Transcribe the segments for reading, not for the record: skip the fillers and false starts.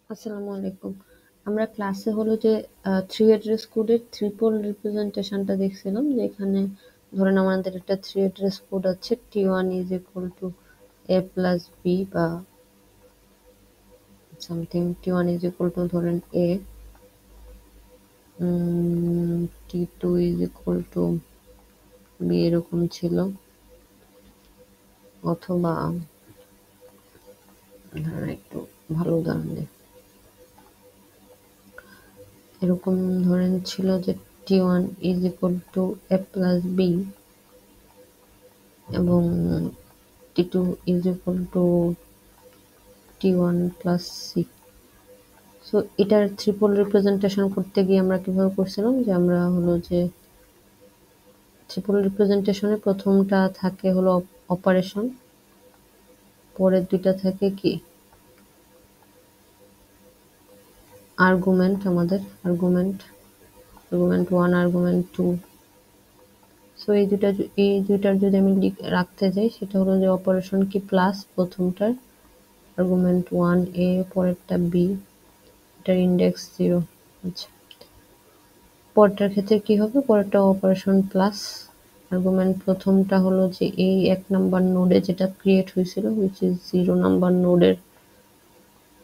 আসসালামু আলাইকুম। আমরা ক্লাসে হলো যে থ্রি অ্যাড্রেস কোডের ট্রিপল রিপ্রেজেন্টেশনটা দেখছিলাম, যে এখানে ধরেন আমাদের একটা থ্রি অ্যাড্রেস কোড আছে T1 is equal to A plus B বা something T1 is equal to ধরেন A, T2 is equal to B এরকম ছিল, অথবা ধরেন একটু ভালো উদাহরণ দিই, এরকম ধরেন ছিল যে T1 is equal to A plus B এবং T2 is equal to T1 plus C. So এটার ট্রিপল রিপ্রেজেন্টেশন করতে গিয়ে আমরা কিভাবে করছিলাম, যে আমরা হলো যে ট্রিপল রিপ্রেজেন্টেশনে প্রথমটা থাকে হলো অপারেশন, পরের দুইটা থাকে কি আর্গুমেন্ট, আমাদের আর্গুমেন্ট 1 আর্গুমেন্ট 2। সো এই দুইটার যদি আমি রাখতে যাই, সেটা হলো যে অপারেশন কি প্লাস প্রথমটার আর্গুমেন্ট 1 A, পরেরটা B, এটার ইন্ডেক্স 0। আচ্ছা, পরেরটার ক্ষেত্রে কি হবে, পরেরটা অপারেশন প্লাস আর্গুমেন্ট প্রথমটা হলো যে এই 1 নাম্বার নোডে যেটা ক্রিয়েট হয়েছিল, হুইচ ইজ 0 নাম্বার নোডের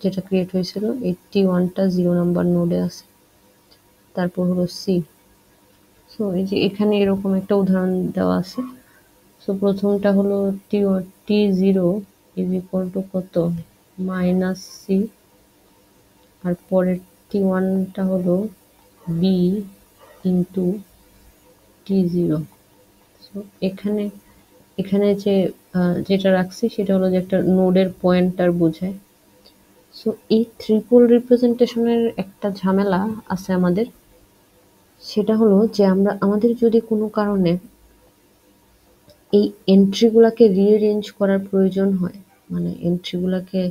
যেটা ক্রিয়েট হয়েছিল, এই T1টা 0 নাম্বার নোডে আছে। তারপর হলো সি। সো এই যে এখানে এরকম একটা উদাহরণ দেওয়া আছে। সো প্রথমটা হলো T0 ইজ ইকুয়াল টু কত, মাইনাস সি, আর পরের T1টা হলো বি ইন্টু T0। সো এখানে এখানে যে যেটা রাখছি সেটা হলো যে একটা নোডের পয়েন্টার বোঝায়। সো এই ট্রিপল রিপ্রেজেন্টেশনের একটা ঝামেলা আছে আমাদের, সেটা হলো যে আমাদের যদি কোনো কারণে এই এন্ট্রিগুলাকে রিঅ্যারেঞ্জ করার প্রয়োজন হয়, মানে এন্ট্রিগুলাকে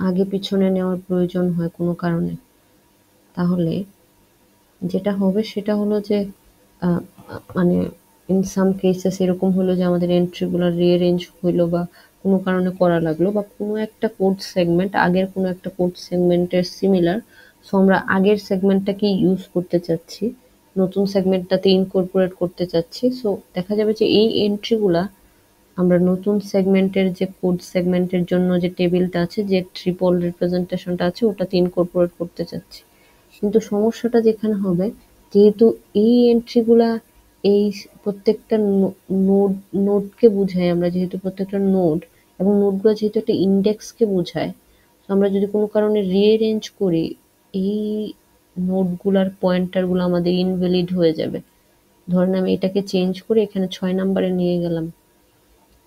আগে পিছনে নেওয়ার প্রয়োজন হয় কোনো কারণে, তাহলে যেটা হবে সেটা হলো যে মানে ইন সাম কেসেস এরকম হলো যে আমাদের এন্ট্রিগুলো রিঅ্যারেঞ্জ হইলো বা কোনো কারণে করা লাগলো, বা কোনো একটা কোড সেগমেন্ট আগের কোনো একটা কোড সেগমেন্টের সিমিলার। সো আমরা আগের সেগমেন্টটাকে ইউজ করতে চাচ্ছি, নতুন সেগমেন্টটাতে ইনকর্পোরেট করতে চাচ্ছি। সো দেখা যাবে যে এই এন্ট্রিগুলা আমরা নতুন সেগমেন্টের যে কোড সেগমেন্টের জন্য যে টেবিলটা আছে, যে ট্রিপল রিপ্রেজেন্টেশনটা আছে, ওটাতে ইনকর্পোরেট করতে চাচ্ছি। কিন্তু সমস্যাটা যেখানে হবে, যেহেতু এই এন্ট্রিগুলা এই প্রত্যেকটা নোডকে বুঝায়, আমরা যেহেতু প্রত্যেকটা নোড এবং নোডগুলো যেহেতু একটা ইন্ডেক্সকে বোঝায়, তো আমরা যদি কোনো কারণে রিঅ্যারেঞ্জ করি, এই নোডগুলার পয়েন্টারগুলো আমাদের ইনভ্যালিড হয়ে যাবে। ধরেন আমি এটাকে চেঞ্জ করে এখানে 6 নাম্বারে নিয়ে গেলাম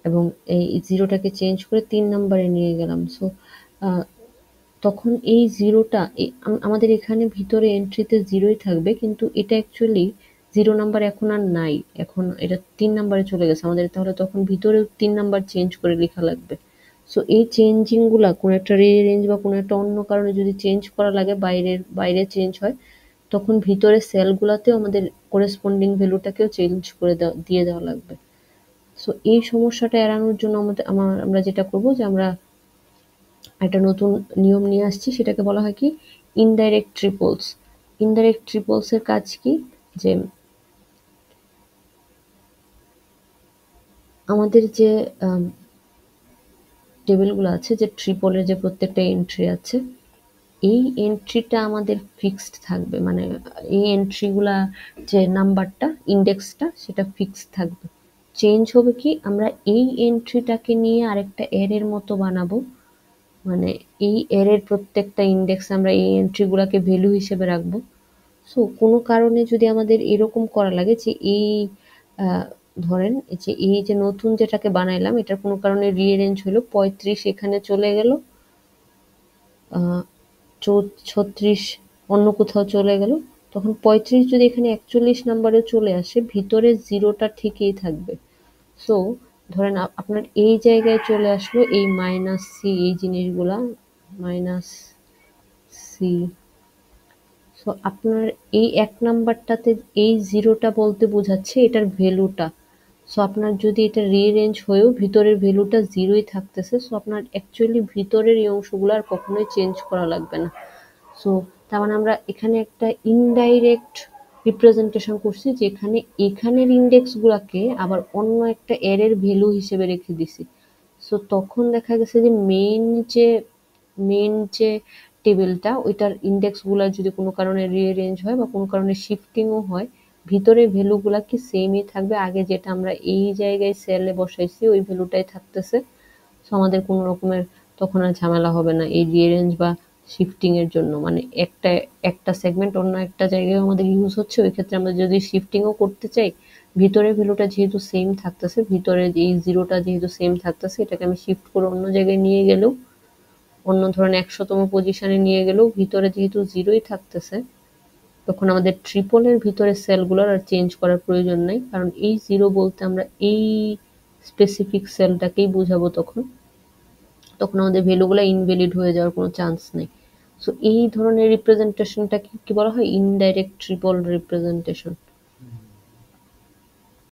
এবং এই জিরোটাকে চেঞ্জ করে 3 নাম্বারে নিয়ে গেলাম। সো তখন এই জিরোটা আমাদের এখানে ভিতরে এন্ট্রিতে জিরোই থাকবে, কিন্তু এটা অ্যাকচুয়ালি 0 নাম্বার এখন আর নাই, এখন এটা 3 নাম্বারে চলে গেছে আমাদের, তাহলে তখন ভিতরেও 3 নাম্বার চেঞ্জ করে লেখা লাগবে। সো এই চেঞ্জিংগুলা কোনো একটা রিঅ্যারেঞ্জ বা কোনো একটা অন্য কারণে যদি চেঞ্জ করা লাগে, বাইরে চেঞ্জ হয়, তখন ভিতরে সেলগুলাতেও আমাদের করেসপন্ডিং ভ্যালুটাকেও চেঞ্জ করে দিয়ে দেওয়া লাগবে। সো এই সমস্যাটা এড়ানোর জন্য আমরা যেটা করব, যে আমরা একটা নতুন নিয়ম নিয়ে আসছি, সেটাকে বলা হয় কি ইনডাইরেক্ট ট্রিপলস। ইনডাইরেক্ট ট্রিপলস এর কাজ কি, যে আমাদের যে টেবিলগুলো আছে, যে ট্রিপলের যে প্রত্যেকটা এন্ট্রি আছে, এই এন্ট্রিটা আমাদের ফিক্সড থাকবে, মানে এই এন্ট্রিগুলা যে নাম্বারটা ইন্ডেক্সটা সেটা ফিক্সড থাকবে। চেঞ্জ হবে কি, আমরা এই এন্ট্রিটাকে নিয়ে আরেকটা অ্যারের মতো বানাবো, মানে এই অ্যারের প্রত্যেকটা ইন্ডেক্স আমরা এই এন্ট্রিগুলাকে ভ্যালু হিসেবে রাখবো। সো কোনো কারণে যদি আমাদের এরকম করা লাগে যে এই ধরেন যে এই যে নতুন যেটাকে বানাইলাম, এটার কোনো কারণে রিঅ্যারেঞ্জ হলো, 35 এখানে চলে গেল, 36 অন্য কোথাও চলে গেল, তখন 35 যদি এখানে 41 নাম্বারে চলে আসে, ভিতরে জিরোটা ঠিকই থাকবে। সো ধরেন আপনার এই জায়গায় চলে আসলো এই মাইনাস সি, এই জিনিসগুলা মাইনাস সি। সো আপনার এই 1 নাম্বারটাতে এই জিরোটা বলতে বোঝাচ্ছে এটার ভ্যালুটা। সো আপনার যদি এটা রিঅ্যারেঞ্জ হয়েও ভিতরের ভ্যালুটা 0ই থাকতেছে, সো আপনার অ্যাকচুয়ালি ভিতরের এই অংশগুলো আর কখনোই চেঞ্জ করা লাগবে না। সো তার মানে আমরা এখানে একটা ইনডাইরেক্ট রিপ্রেজেন্টেশন করছি, যেখানে এখানের ইন্ডেক্সগুলোকে আবার অন্য একটা অ্যারের ভ্যালু হিসেবে রেখে দিছি। সো তখন দেখা গেছে যে মেইন যে টেবিলটা, ওইটার ইন্ডেক্সগুলো যদি কোনো কারণে রিঅ্যারেঞ্জ হয় বা কোনো কারণে শিফটিংও হয়, ভিতরের ভ্যালুগুলা কি সেমই থাকবে, আগে যেটা আমরা এই জায়গায় সেলে বসাইছি ওই ভ্যালুটাই থাকতেছে। সো আমাদের কোনো রকমের তখন আর ঝামেলা হবে না এই রিঅ্যারেঞ্জ বা শিফটিং এর জন্য। মানে একটা একটা সেগমেন্ট অন্য একটা জায়গায় আমাদের ইউজ হচ্ছে, ওই ক্ষেত্রে আমরা যদি শিফটিংও করতে চাই, ভিতরের ভ্যালুটা যেহেতু সেম থাকতেছে, ভিতরের এই জিরোটা যেহেতু সেম থাকতেছে, এটাকে আমি শিফট করে অন্য জায়গায় নিয়ে গেলেও, অন্য ধরেন 100তম পজিশনে নিয়ে গেলেও ভিতরে যেহেতু জিরোই থাকতেছে, তখন আমাদের ট্রিপলের ভিতরে সেলগুলোর আর চেঞ্জ করার প্রয়োজন নাই, কারণ এই জিরো বলতে আমরা এই স্পেসিফিক সেলটাকেই বোঝাবো। তখন তখন আমাদের ভ্যালুগুলো ইনভ্যালিড হয়ে যাওয়ার কোনো চান্স নেই। সো এই ধরনের রিপ্রেজেন্টেশনটাকে কি বলা হয়, ইনডাইরেক্ট ট্রিপল রিপ্রেজেন্টেশন।